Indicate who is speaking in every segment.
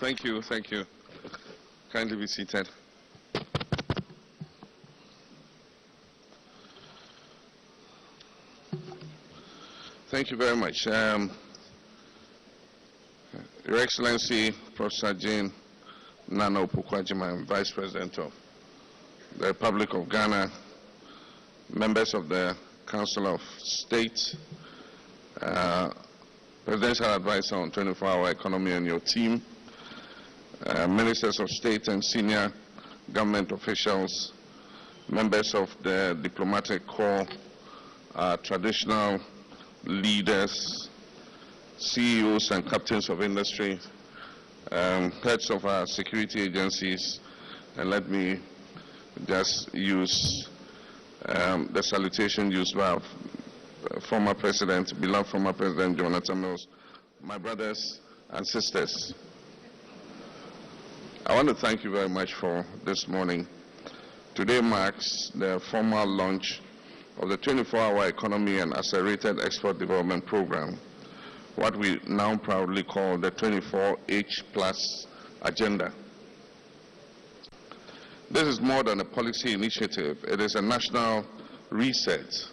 Speaker 1: Thank you. Thank you. Kindly be seated. Thank you very much. Your Excellency, Professor Jane Nana Opoku-Agyeman, Vice President of the Republic of Ghana, members of the Council of State, Presidential Advisor on 24-hour economy and your team, Ministers of State and senior government officials, members of the diplomatic corps, traditional leaders, CEOs and captains of industry, heads of our security agencies, and let me just use the salutation used by former President, beloved former President Jonathan Mills, my brothers and sisters. I want to thank you very much for this morning. Today marks the formal launch of the 24-hour economy and accelerated export development program, what we now proudly call the 24H+ agenda. This is more than a policy initiative. It is a national reset,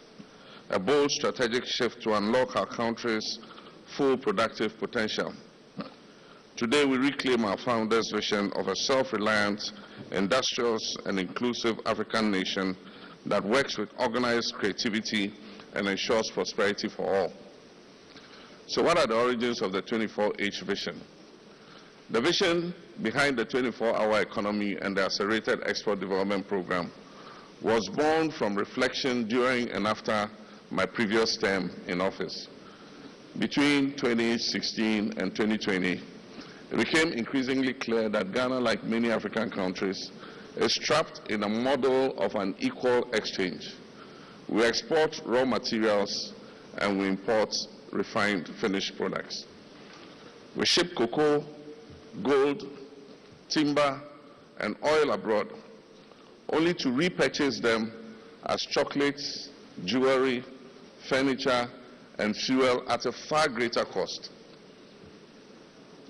Speaker 1: a bold strategic shift to unlock our country's full productive potential. Today we reclaim our founders' vision of a self-reliant, industrious and inclusive African nation that works with organized creativity and ensures prosperity for all. So what are the origins of the 24H vision? The vision behind the 24-hour economy and the accelerated export development program was born from reflection during and after my previous term in office. Between 2016 and 2020, it became increasingly clear that Ghana, like many African countries, is trapped in a model of an equal exchange. We export raw materials and we import refined finished products. We ship cocoa, gold, timber, and oil abroad, only to repurchase them as chocolates, jewelry, furniture, and fuel at a far greater cost.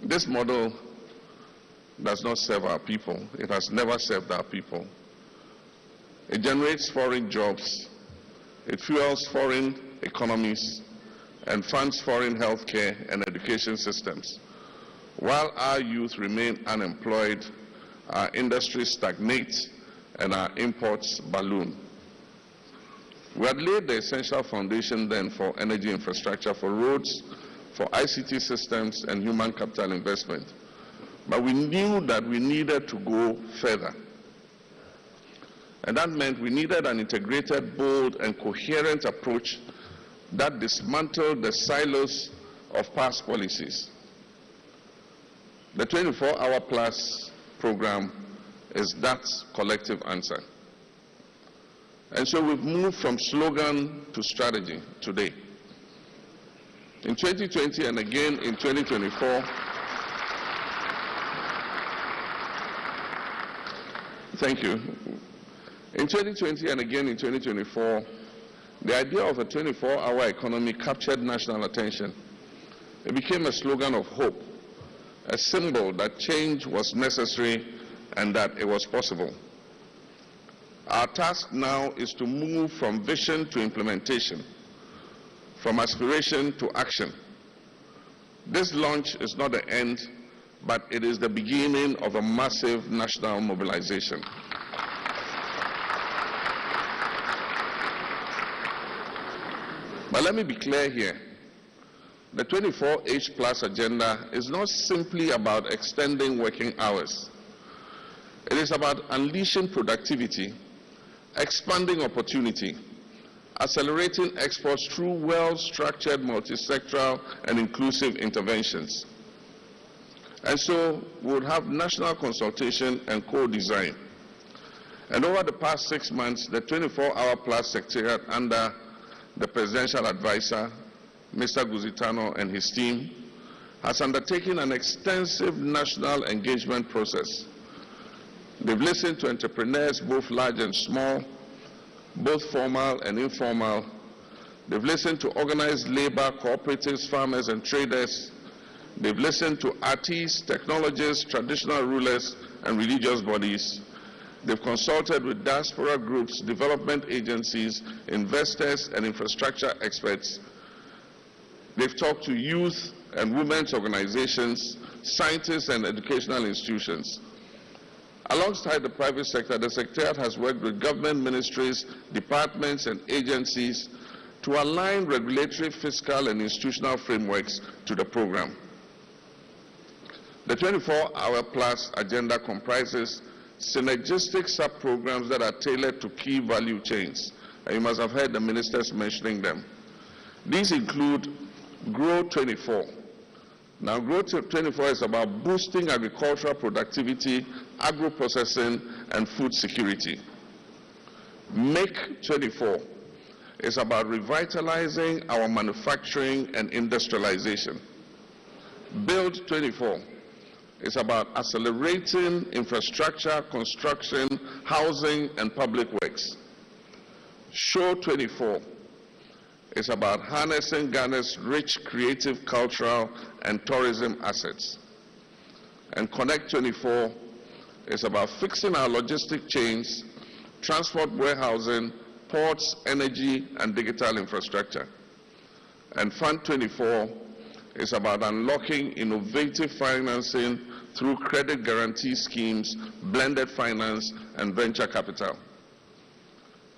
Speaker 1: This model does not serve our people. It has never served our people. It generates foreign jobs, it fuels foreign economies, and funds foreign healthcare and education systems. While our youth remain unemployed, our industries stagnate, and our imports balloon. We had laid the essential foundation then for energy infrastructure, for roads, for ICT systems, and human capital investment. But we knew that we needed to go further. And that meant we needed an integrated, bold, and coherent approach that dismantled the silos of past policies. The 24-hour plus program is that collective answer. And so we've moved from slogan to strategy today. In 2020 and again in 2024, thank you. In 2020 and again in 2024, the idea of a 24-hour economy captured national attention. It became a slogan of hope, a symbol that change was necessary and that it was possible. Our task now is to move from vision to implementation, from aspiration to action. This launch is not the end, but it is the beginning of a massive national mobilization. But let me be clear here. The 24H+ agenda is not simply about extending working hours. It is about unleashing productivity, expanding opportunity, accelerating exports through well-structured, multi-sectoral, and inclusive interventions. And so we would have national consultation and co-design. And over the past 6 months, the 24-hour plus secretariat under the Presidential Advisor, Mr. Guzitano, and his team, has undertaken an extensive national engagement process. They've listened to entrepreneurs, both large and small, both formal and informal. They've listened to organized labor, cooperatives, farmers, and traders. They've listened to artists, technologists, traditional rulers, and religious bodies. They've consulted with diaspora groups, development agencies, investors, and infrastructure experts. They've talked to youth and women's organizations, scientists, and educational institutions. Alongside the private sector, the Secretariat has worked with government ministries, departments, and agencies to align regulatory, fiscal, and institutional frameworks to the program. The 24-hour plus agenda comprises synergistic sub-programs that are tailored to key value chains. And you must have heard the ministers mentioning them. These include Grow 24. Now, Grow 24 is about boosting agricultural productivity, agro-processing, and food security. Make 24 is about revitalizing our manufacturing and industrialization. Build 24 is about accelerating infrastructure, construction, housing, and public works. Show 24 is about harnessing Ghana's rich creative, cultural, and tourism assets. And Connect 24 is about fixing our logistic chains, transport warehousing, ports, energy, and digital infrastructure. And Fund 24 is about unlocking innovative financing through credit guarantee schemes, blended finance, and venture capital.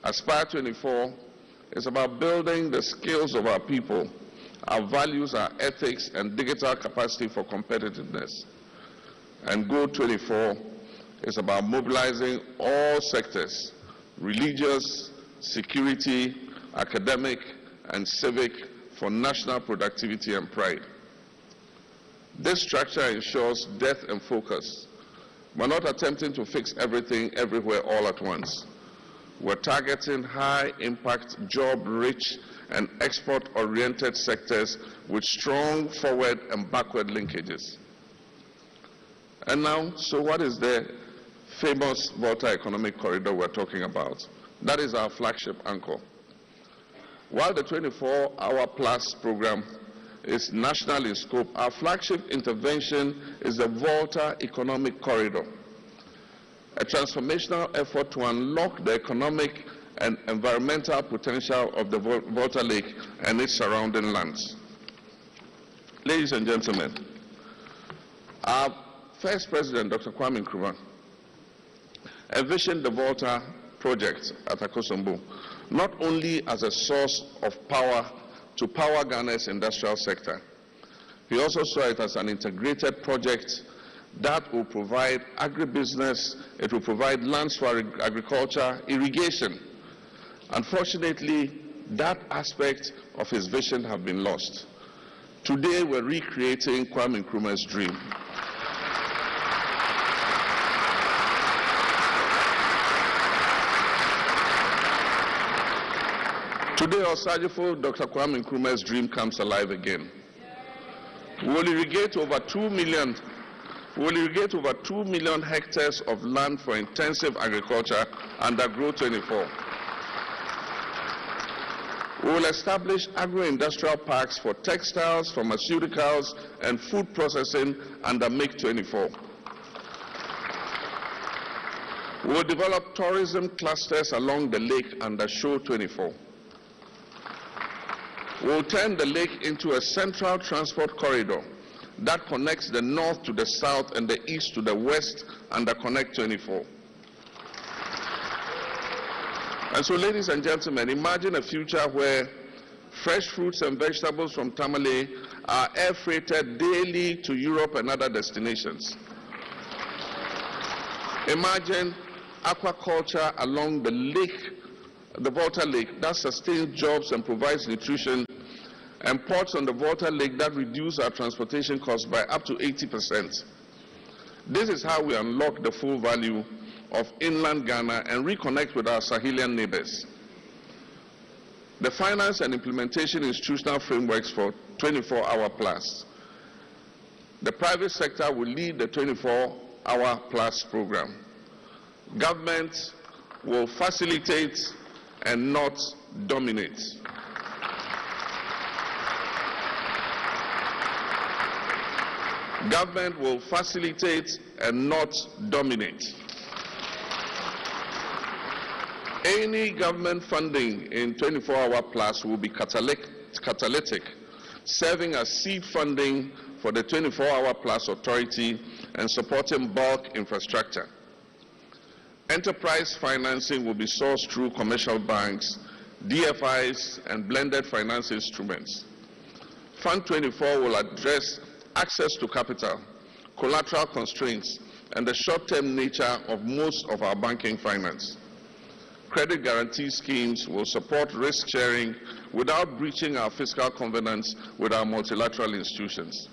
Speaker 1: Aspire 24 is about building the skills of our people, our values, our ethics, and digital capacity for competitiveness. And Go 24 is about mobilizing all sectors, religious, security, academic, and civic, for national productivity and pride. This structure ensures depth and focus. We're not attempting to fix everything everywhere all at once. We're targeting high-impact, job-rich, and export-oriented sectors with strong forward and backward linkages. And now, so what is the famous Volta Economic Corridor we're talking about? That is our flagship anchor. While the 24-hour plus program is national in scope, our flagship intervention is the Volta Economic Corridor, a transformational effort to unlock the economic and environmental potential of the Volta Lake and its surrounding lands. Ladies and gentlemen, our first president, Dr. Kwame Nkrumah, envisioned the Volta project at Akosombo not only as a source of power to power Ghana's industrial sector. He also saw it as an integrated project that will provide agribusiness, it will provide lands for agriculture, irrigation. Unfortunately, that aspect of his vision has been lost. Today, we're recreating Kwame Nkrumah's dream. Today, Osajifo, Dr. Kwame Nkrumah's dream comes alive again. We will irrigate over 2 million hectares of land for intensive agriculture under Grow 24. We will establish agro-industrial parks for textiles, pharmaceuticals, and food processing under Make 24. We will develop tourism clusters along the lake under Show 24. We will turn the lake into a central transport corridor that connects the north to the south and the east to the west under Connect 24. And so, ladies and gentlemen, imagine a future where fresh fruits and vegetables from Tamale are air freighted daily to Europe and other destinations. Imagine aquaculture along the lake, the Volta Lake, that sustains jobs and provides nutrition, and ports on the Volta Lake that reduce our transportation costs by up to 80%. This is how we unlock the full value of inland Ghana and reconnect with our Sahelian neighbors. The finance and implementation institutional frameworks for 24-hour plus. The private sector will lead the 24-hour plus program. Government will facilitate and not dominate. Government will facilitate and not dominate. Any government funding in 24-hour plus will be catalytic, serving as seed funding for the 24-hour plus authority and supporting bulk infrastructure. Enterprise financing will be sourced through commercial banks, DFIs, and blended finance instruments. Fund 24 will address access to capital, collateral constraints, and the short-term nature of most of our banking finance. Credit guarantee schemes will support risk sharing without breaching our fiscal covenants with our multilateral institutions.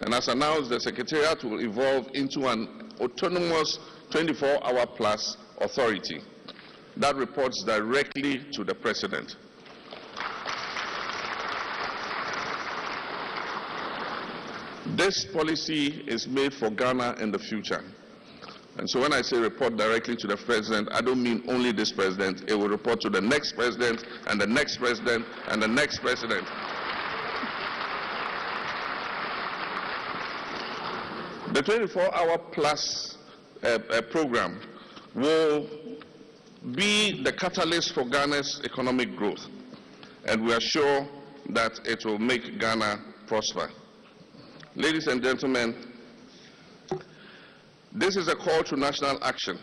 Speaker 1: And as announced, the Secretariat will evolve into an autonomous 24-hour plus authority that reports directly to the President. This policy is made for Ghana in the future. And so when I say report directly to the President, I don't mean only this President. It will report to the next President and the next President and the next President. The 24-hour plus program will be the catalyst for Ghana's economic growth, and we are sure that it will make Ghana prosper. Ladies and gentlemen, this is a call to national action.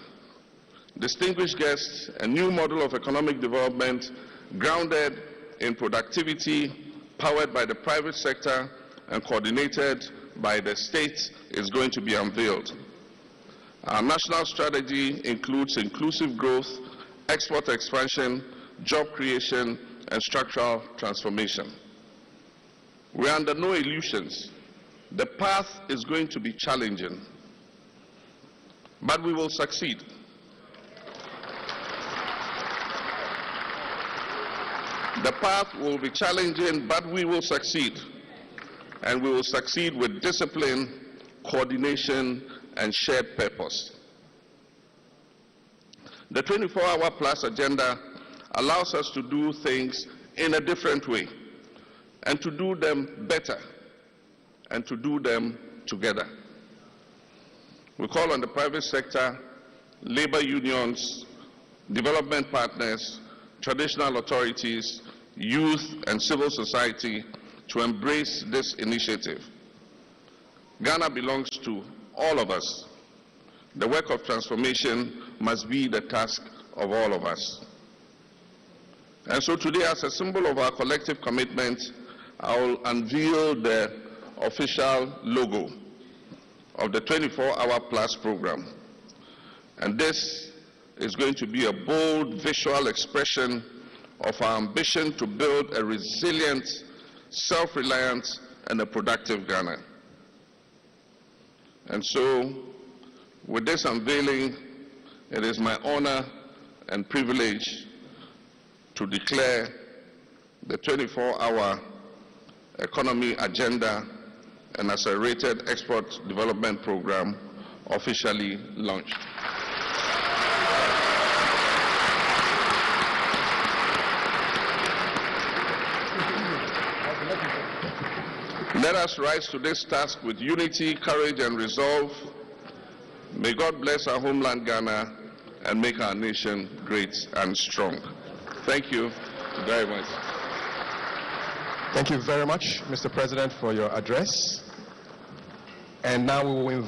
Speaker 1: Distinguished guests, a new model of economic development grounded in productivity, powered by the private sector, and coordinated by the state is going to be unveiled. Our national strategy includes inclusive growth, export expansion, job creation, and structural transformation. We are under no illusions. The path is going to be challenging, but we will succeed. The path will be challenging, but we will succeed. And we will succeed with discipline, coordination, and shared purpose. The 24-hour plus agenda allows us to do things in a different way, and to do them better, and to do them together. We call on the private sector, labor unions, development partners, traditional authorities, youth, and civil society to embrace this initiative. Ghana belongs to all of us. The work of transformation must be the task of all of us. And so today, as a symbol of our collective commitment, I will unveil the official logo of the 24-hour plus program. And this is going to be a bold visual expression of our ambition to build a resilient, self-reliant, and a productive Ghana. And so, with this unveiling, it is my honor and privilege to declare the 24-hour economy agenda and accelerated export development program officially launched. Let us rise to this task with unity, courage, and resolve. May God bless our homeland Ghana and make our nation great and strong. Thank you very much.
Speaker 2: Thank you very much, Mr. President, for your address. And now we will invite